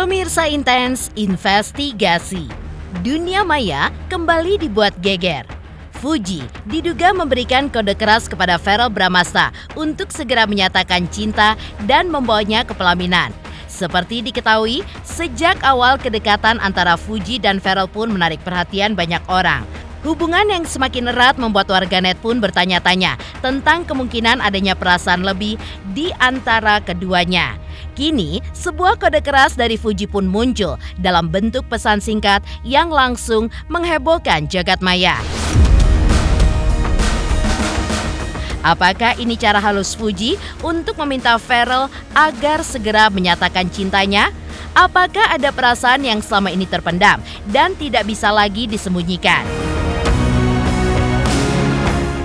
Pemirsa Intens investigasi. Dunia maya kembali dibuat geger. Fuji diduga memberikan kode keras kepada Verrell Bramasta untuk segera menyatakan cinta dan membawanya ke pelaminan. Seperti diketahui, sejak awal kedekatan antara Fuji dan Verrell pun menarik perhatian banyak orang. Hubungan yang semakin erat membuat warganet pun bertanya-tanya tentang kemungkinan adanya perasaan lebih di antara keduanya. Kini, sebuah kode keras dari Fuji pun muncul dalam bentuk pesan singkat yang langsung menghebohkan jagat maya. Apakah ini cara halus Fuji untuk meminta Verrell agar segera menyatakan cintanya? Apakah ada perasaan yang selama ini terpendam dan tidak bisa lagi disembunyikan?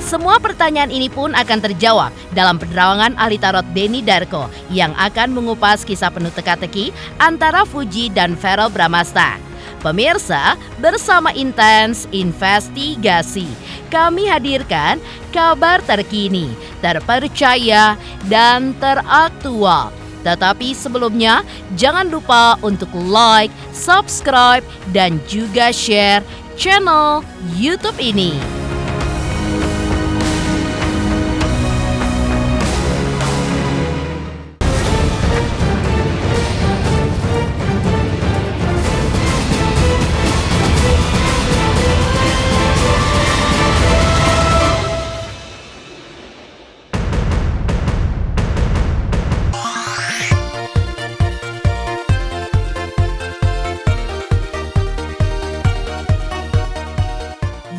Semua pertanyaan ini pun akan terjawab dalam penerawangan ahli tarot Denny Darko yang akan mengupas kisah penuh teka-teki antara Fuji dan Verrell Bramasta. Pemirsa, bersama Intens Investigasi, kami hadirkan kabar terkini, terpercaya, dan teraktual. Tetapi sebelumnya, jangan lupa untuk like, subscribe, dan juga share channel YouTube ini.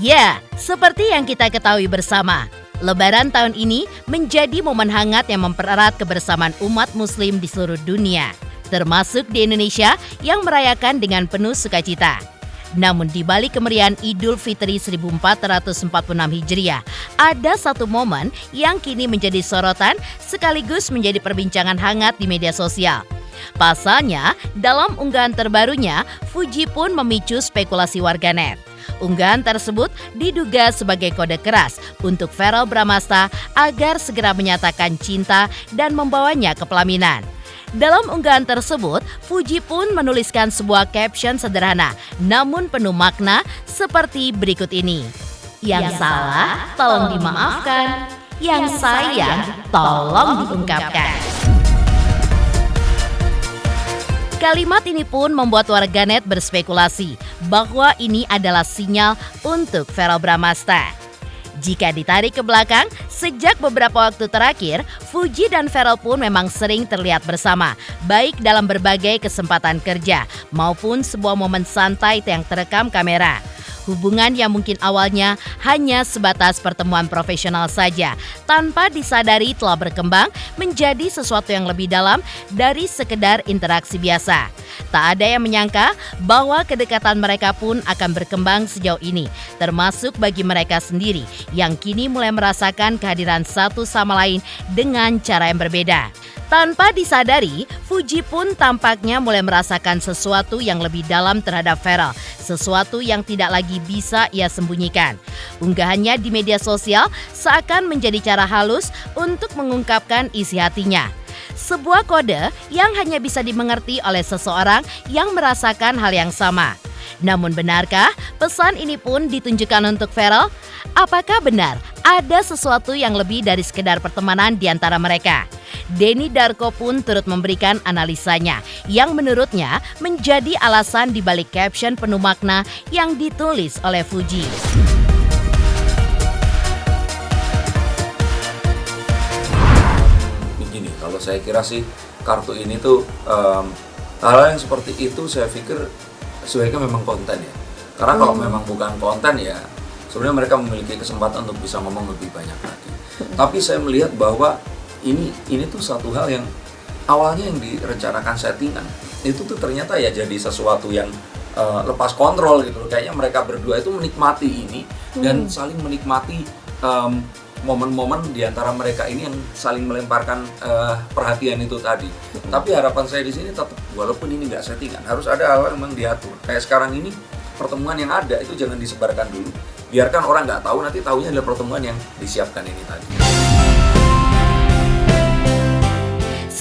Ya, seperti yang kita ketahui bersama, Lebaran tahun ini menjadi momen hangat yang mempererat kebersamaan umat muslim di seluruh dunia, termasuk di Indonesia yang merayakan dengan penuh sukacita. Namun di balik kemeriahan Idul Fitri 1446 Hijriah, ada satu momen yang kini menjadi sorotan sekaligus menjadi perbincangan hangat di media sosial. Pasalnya, dalam unggahan terbarunya, Fuji pun memicu spekulasi warganet. Unggahan tersebut diduga sebagai kode keras untuk Verrell Bramasta agar segera menyatakan cinta dan membawanya ke pelaminan. Dalam unggahan tersebut, Fuji pun menuliskan sebuah caption sederhana namun penuh makna seperti berikut ini. Yang salah tolong dimaafkan, yang sayang tolong diungkapkan. Kalimat ini pun membuat warganet berspekulasi bahwa ini adalah sinyal untuk Verrell Bramasta. Jika ditarik ke belakang, sejak beberapa waktu terakhir, Fuji dan Verrell pun memang sering terlihat bersama, baik dalam berbagai kesempatan kerja maupun sebuah momen santai yang terekam kamera. Hubungan yang mungkin awalnya hanya sebatas pertemuan profesional saja, tanpa disadari telah berkembang menjadi sesuatu yang lebih dalam dari sekedar interaksi biasa. Tak ada yang menyangka bahwa kedekatan mereka pun akan berkembang sejauh ini, termasuk bagi mereka sendiri yang kini mulai merasakan kehadiran satu sama lain dengan cara yang berbeda. Tanpa disadari, Fuji pun tampaknya mulai merasakan sesuatu yang lebih dalam terhadap Verrell, sesuatu yang tidak lagi bisa ia sembunyikan. Unggahannya di media sosial seakan menjadi cara halus untuk mengungkapkan isi hatinya. Sebuah kode yang hanya bisa dimengerti oleh seseorang yang merasakan hal yang sama. Namun benarkah pesan ini pun ditunjukkan untuk Verrell? Apakah benar ada sesuatu yang lebih dari sekedar pertemanan di antara mereka? Denny Darko pun turut memberikan analisanya yang menurutnya menjadi alasan dibalik caption penuh makna yang ditulis oleh Fuji. Begini, kalau saya kira sih kartu ini tuh hal yang seperti itu saya pikir sebaiknya memang konten ya. Karena kalau memang bukan konten ya sebenarnya mereka memiliki kesempatan untuk bisa ngomong lebih banyak lagi. Tapi saya melihat bahwa ini tuh satu hal yang awalnya yang direncanakan settingan itu tuh ternyata ya jadi sesuatu yang lepas kontrol gitu. Kayaknya mereka berdua itu menikmati ini dan saling menikmati momen-momen di antara mereka ini yang saling melemparkan perhatian itu tadi. Tapi harapan saya di sini tetap walaupun ini nggak settingan harus ada hal yang memang diatur. Kayak sekarang ini pertemuan yang ada itu jangan disebarkan dulu. Biarkan orang nggak tahu, nanti tahunya adalah pertemuan yang disiapkan ini tadi.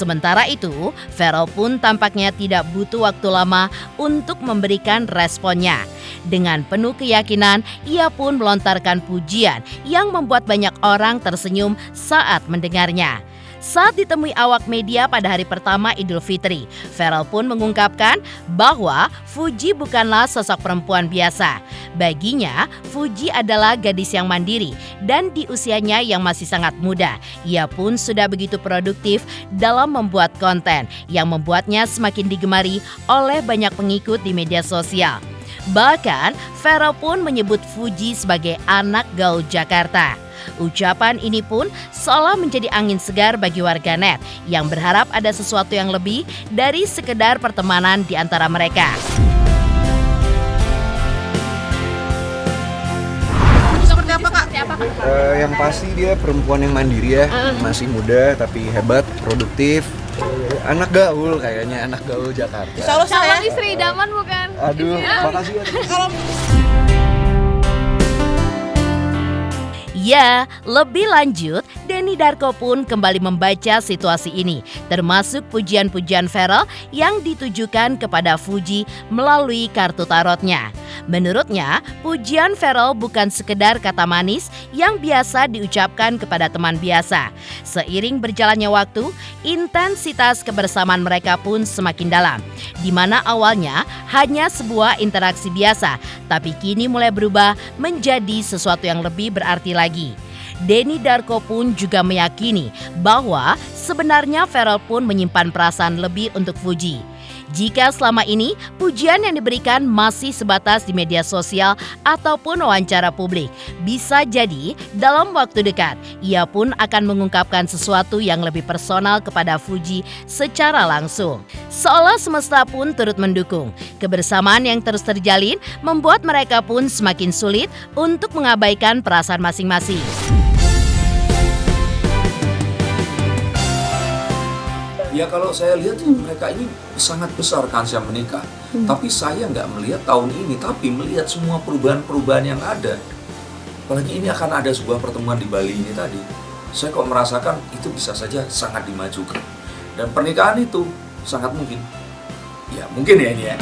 Sementara itu, Pharrell pun tampaknya tidak butuh waktu lama untuk memberikan responnya. Dengan penuh keyakinan, ia pun melontarkan pujian yang membuat banyak orang tersenyum saat mendengarnya. Saat ditemui awak media pada hari pertama Idul Fitri, Pharrell pun mengungkapkan bahwa Fuji bukanlah sosok perempuan biasa. Baginya, Fuji adalah gadis yang mandiri dan di usianya yang masih sangat muda, ia pun sudah begitu produktif dalam membuat konten yang membuatnya semakin digemari oleh banyak pengikut di media sosial. Bahkan, Pharrell pun menyebut Fuji sebagai anak gaul Jakarta. Ucapan ini pun seolah menjadi angin segar bagi warganet yang berharap ada sesuatu yang lebih dari sekedar pertemanan di antara mereka. Seperti apa Kak? Yang pasti dia perempuan yang mandiri ya, masih muda tapi hebat, produktif. Anak gaul kayaknya, anak gaul Jakarta. Calon istri idaman bukan? Aduh, makasih ya. Ya, lebih lanjut, Denny Darko pun kembali membaca situasi ini, termasuk pujian-pujian Pharrell yang ditujukan kepada Fuji melalui kartu tarotnya. Menurutnya, pujian Pharrell bukan sekedar kata manis yang biasa diucapkan kepada teman biasa. Seiring berjalannya waktu, intensitas kebersamaan mereka pun semakin dalam, di mana awalnya hanya sebuah interaksi biasa, tapi kini mulai berubah menjadi sesuatu yang lebih berarti lagi. Denny Darko pun juga meyakini bahwa sebenarnya Pharrell pun menyimpan perasaan lebih untuk Fuji. Jika selama ini pujian yang diberikan masih sebatas di media sosial ataupun wawancara publik, bisa jadi dalam waktu dekat ia pun akan mengungkapkan sesuatu yang lebih personal kepada Fuji secara langsung. Seolah semesta pun turut mendukung. Kebersamaan yang terus terjalin membuat mereka pun semakin sulit untuk mengabaikan perasaan masing-masing. Ya kalau saya lihat mereka ini sangat besar kansnya menikah. Tapi saya nggak melihat tahun ini, tapi melihat semua perubahan-perubahan yang ada. Apalagi ini akan ada sebuah pertemuan di Bali ini tadi. Saya kok merasakan itu bisa saja sangat dimajukan. Dan pernikahan itu sangat mungkin. Ya mungkin ya ini ya.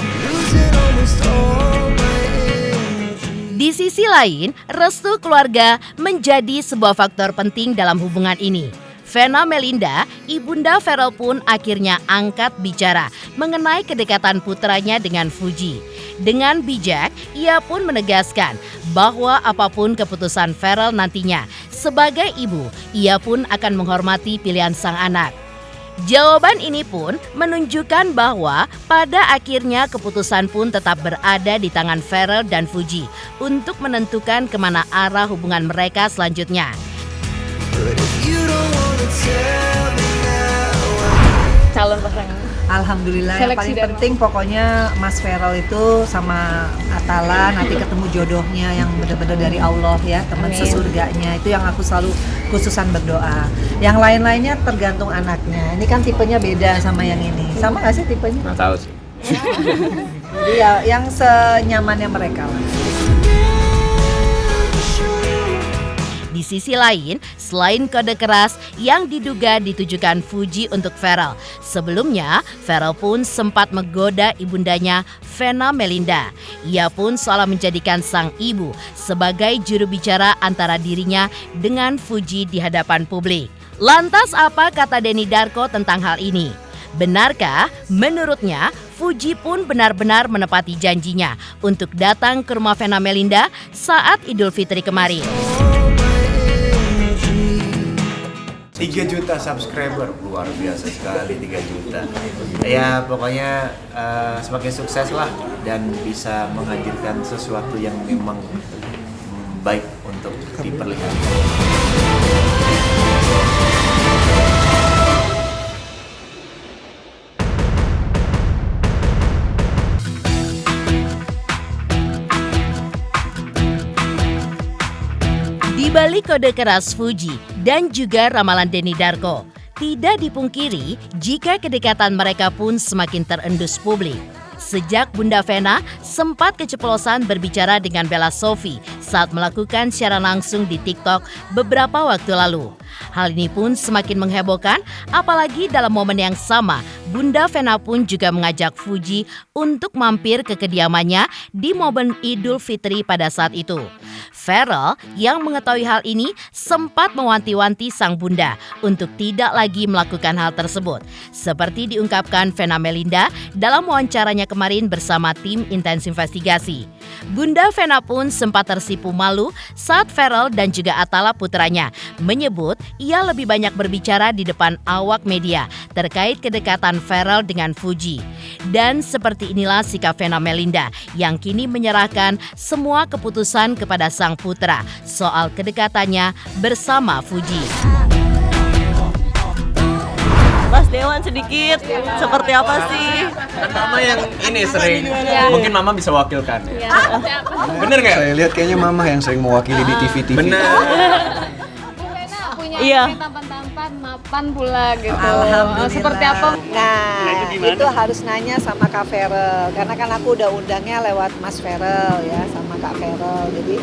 Di sisi lain, restu keluarga menjadi sebuah faktor penting dalam hubungan ini. Vena Melinda, ibunda Pharrell pun akhirnya angkat bicara mengenai kedekatan putranya dengan Fuji. Dengan bijak, ia pun menegaskan bahwa apapun keputusan Pharrell nantinya, sebagai ibu, ia pun akan menghormati pilihan sang anak. Jawaban ini pun menunjukkan bahwa pada akhirnya keputusan pun tetap berada di tangan Pharrell dan Fuji untuk menentukan kemana arah hubungan mereka selanjutnya. Calon pasangan. Alhamdulillah, yang Seleksi paling dan- penting pokoknya Mas Pharrell itu sama Atala nanti ketemu jodohnya yang benar-benar dari Allah ya, teman Amin. sesurganya. Itu yang aku selalu khususan berdoa. Yang lain-lainnya tergantung anaknya. Ini kan tipenya beda sama yang ini. Sama nggak sih tipenya? Nggak tahu sih. Jadi ya yang senyamannya mereka lah. Di sisi lain, selain kode keras yang diduga ditujukan Fuji untuk Pharrell, sebelumnya Pharrell pun sempat menggoda ibundanya Vena Melinda. Ia pun seolah menjadikan sang ibu sebagai juru bicara antara dirinya dengan Fuji di hadapan publik. Lantas apa kata Denny Darko tentang hal ini? Benarkah menurutnya Fuji pun benar-benar menepati janjinya untuk datang ke rumah Vena Melinda saat Idul Fitri kemarin? 3 juta subscriber, luar biasa sekali 3 juta. Ya pokoknya semakin sukses lah dan bisa menghadirkan sesuatu yang memang baik untuk diperlihatkan. Di balik kode keras Fuji dan juga ramalan Denny Darko, tidak dipungkiri jika kedekatan mereka pun semakin terendus publik. Sejak Bunda Vena sempat keceplosan berbicara dengan Bella Sophie saat melakukan siaran langsung di TikTok beberapa waktu lalu. Hal ini pun semakin menghebohkan, apalagi dalam momen yang sama, Bunda Vena pun juga mengajak Fuji untuk mampir ke kediamannya di momen Idul Fitri pada saat itu. Farel yang mengetahui hal ini sempat mewanti-wanti sang bunda untuk tidak lagi melakukan hal tersebut. Seperti diungkapkan Vena Melinda dalam wawancaranya kemarin bersama tim Intens Investigasi. Bunda Vena pun sempat tersipu malu saat Farel dan juga Atala putranya menyebut ia lebih banyak berbicara di depan awak media terkait kedekatan Farel dengan Fuji. Dan seperti inilah sikap Vena Melinda yang kini menyerahkan semua keputusan kepada sang putra soal kedekatannya bersama Fuji. Mas Dewan sedikit, seperti apa sih? Kan mama yang ini sering, mungkin mama bisa wakilkan ya. Bener nggak? Saya lihat kayaknya mama yang sering mewakili di TV-TV. Bener. Punya tampan-tampan, mapan pula gitu. Alhamdulillah. Seperti apa? Nah, itu harus nanya sama Kak Farel, karena kan aku udah undangnya lewat Mas Farel ya, sama Kak Farel. Jadi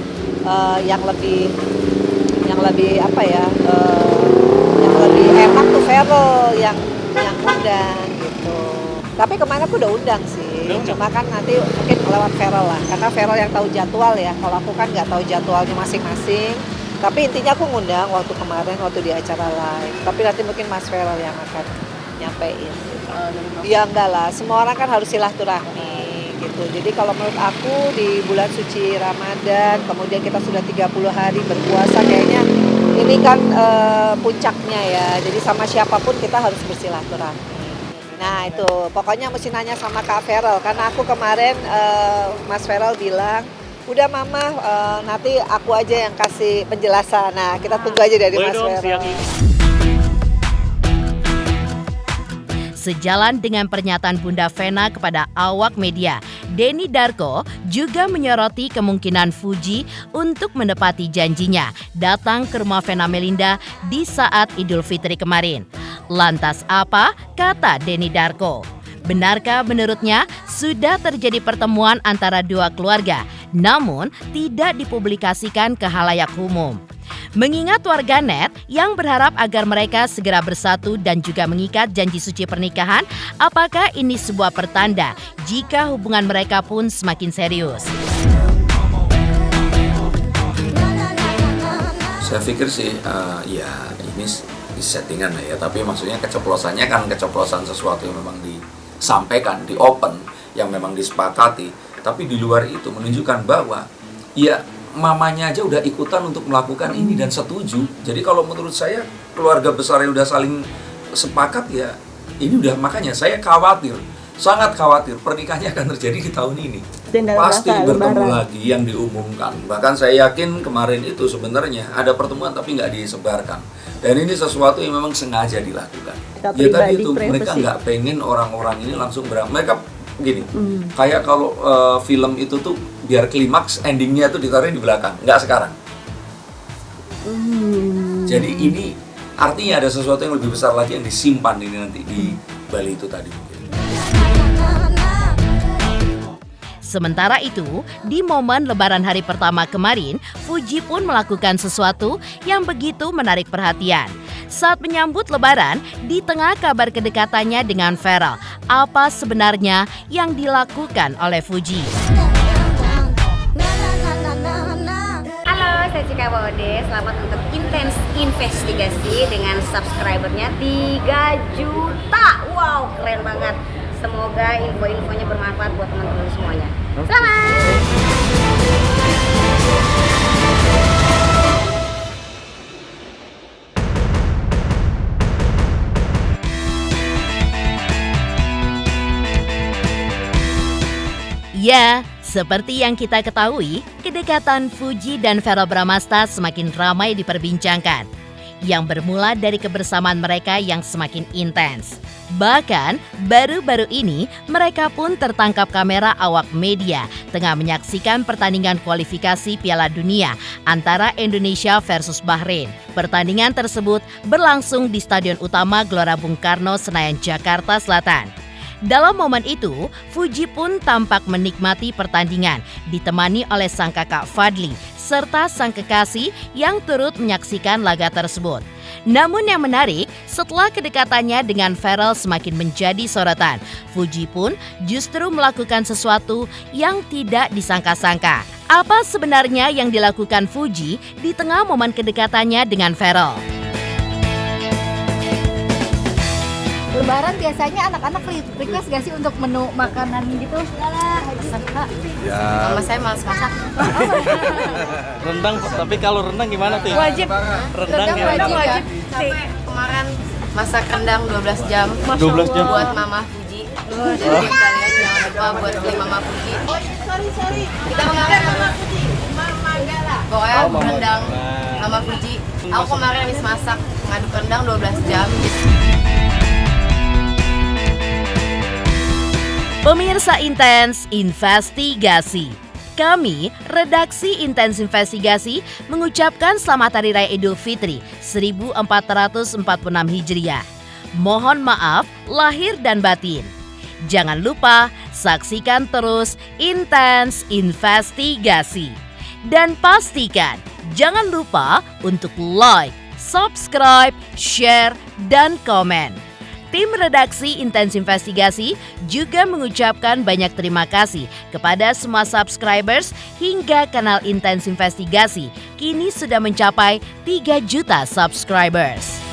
yang lebih apa ya? Yang lebih enak tuh Farel yang undang gitu. Tapi kemarin aku udah undang sih, cuma kan nanti mungkin lewat Farel lah, karena Farel yang tahu jadwal ya. Kalau aku kan nggak tahu jadwalnya masing-masing. Tapi intinya aku ngundang waktu kemarin waktu di acara live. Tapi nanti mungkin Mas Farel yang akan nyampein. Gitu. Ya enggak lah, semua orang kan harus silaturahmi gitu. Jadi kalau menurut aku di bulan suci Ramadan, kemudian kita sudah 30 hari berpuasa, kayaknya ini kan puncaknya ya. Jadi sama siapapun kita harus bersilaturahmi. Nah itu, pokoknya mesti nanya sama Kak Farel. Karena aku kemarin Mas Farel bilang, udah mama, nanti aku aja yang kasih penjelasan. Nah, kita tunggu aja dari Mas Farel. Sejalan dengan pernyataan Bunda Vena kepada awak media, Denny Darko juga menyoroti kemungkinan Fuji untuk menepati janjinya datang ke rumah Vena Melinda di saat Idul Fitri kemarin. Lantas apa kata Denny Darko? Benarkah menurutnya sudah terjadi pertemuan antara dua keluarga, namun tidak dipublikasikan ke khalayak umum? Mengingat warganet yang berharap agar mereka segera bersatu dan juga mengikat janji suci pernikahan, apakah ini sebuah pertanda jika hubungan mereka pun semakin serius? Saya pikir sih, ya ini settingan lah ya, tapi maksudnya keceplosannya kan keceplosan sesuatu yang memang disampaikan, di open, yang memang disepakati. Tapi di luar itu menunjukkan bahwa ya mamanya aja udah ikutan untuk melakukan ini dan setuju. Jadi kalau menurut saya keluarga besar yang udah saling sepakat ya ini udah, makanya saya khawatir, sangat khawatir pernikahannya akan terjadi di tahun ini. Pasti bertemu lagi yang diumumkan. Bahkan saya yakin kemarin itu sebenarnya ada pertemuan tapi nggak disebarkan. Dan ini sesuatu yang memang sengaja dilakukan. Ya tadi itu mereka nggak pengen orang-orang ini langsung mereka gini, kayak kalau film itu tuh biar klimaks endingnya tuh ditaruh di belakang, nggak sekarang. Jadi ini artinya ada sesuatu yang lebih besar lagi yang disimpan ini nanti di Bali itu tadi. Sementara itu, di momen Lebaran hari pertama kemarin, Fuji pun melakukan sesuatu yang begitu menarik perhatian. Saat menyambut Lebaran, di tengah kabar kedekatannya dengan Farel, apa sebenarnya yang dilakukan oleh Fuji? Halo, saya Cika Bode. Selamat untuk Intens Investigasi dengan subscribernya 3 juta. Wow, keren banget. Semoga info-infonya bermanfaat buat teman-teman semuanya. Selamat! Ya, seperti yang kita ketahui, kedekatan Fuji dan Verrell Bramasta semakin ramai diperbincangkan, yang bermula dari kebersamaan mereka yang semakin intens. Bahkan, baru-baru ini mereka pun tertangkap kamera awak media tengah menyaksikan pertandingan kualifikasi Piala Dunia antara Indonesia versus Bahrain. Pertandingan tersebut berlangsung di Stadion Utama Gelora Bung Karno, Senayan, Jakarta Selatan. Dalam momen itu, Fuji pun tampak menikmati pertandingan, ditemani oleh sang kakak Fadly, serta sang kekasih yang turut menyaksikan laga tersebut. Namun yang menarik, setelah kedekatannya dengan Pharrell semakin menjadi sorotan, Fuji pun justru melakukan sesuatu yang tidak disangka-sangka. Apa sebenarnya yang dilakukan Fuji di tengah momen kedekatannya dengan Pharrell? Lebaran biasanya anak-anak request gak sih untuk menu makanan gitu? Masak Kak. Ya. Sama saya malas masak. Rendang, tapi kalau rendang gimana tuh? Wajib. Rendang ya. Wajib. Capek kemarin masak rendang 12 jam. 12 jam. Buat Mama Fuji. Jadi kalian jangan lupa buat beli Mama Fuji. Kita kemarin Mama Fuji. Pokoknya rendang Mama Fuji. Aku kemarin habis masak ngaduk rendang 12 jam. Pemirsa Intens Investigasi, kami, redaksi Intens Investigasi, mengucapkan selamat Hari Raya Idul Fitri 1446 Hijriah. Mohon maaf lahir dan batin. Jangan lupa saksikan terus Intens Investigasi. Dan pastikan jangan lupa untuk like, subscribe, share, dan komen. Tim redaksi Intens Investigasi juga mengucapkan banyak terima kasih kepada semua subscribers hingga kanal Intens Investigasi kini sudah mencapai 3 juta subscribers.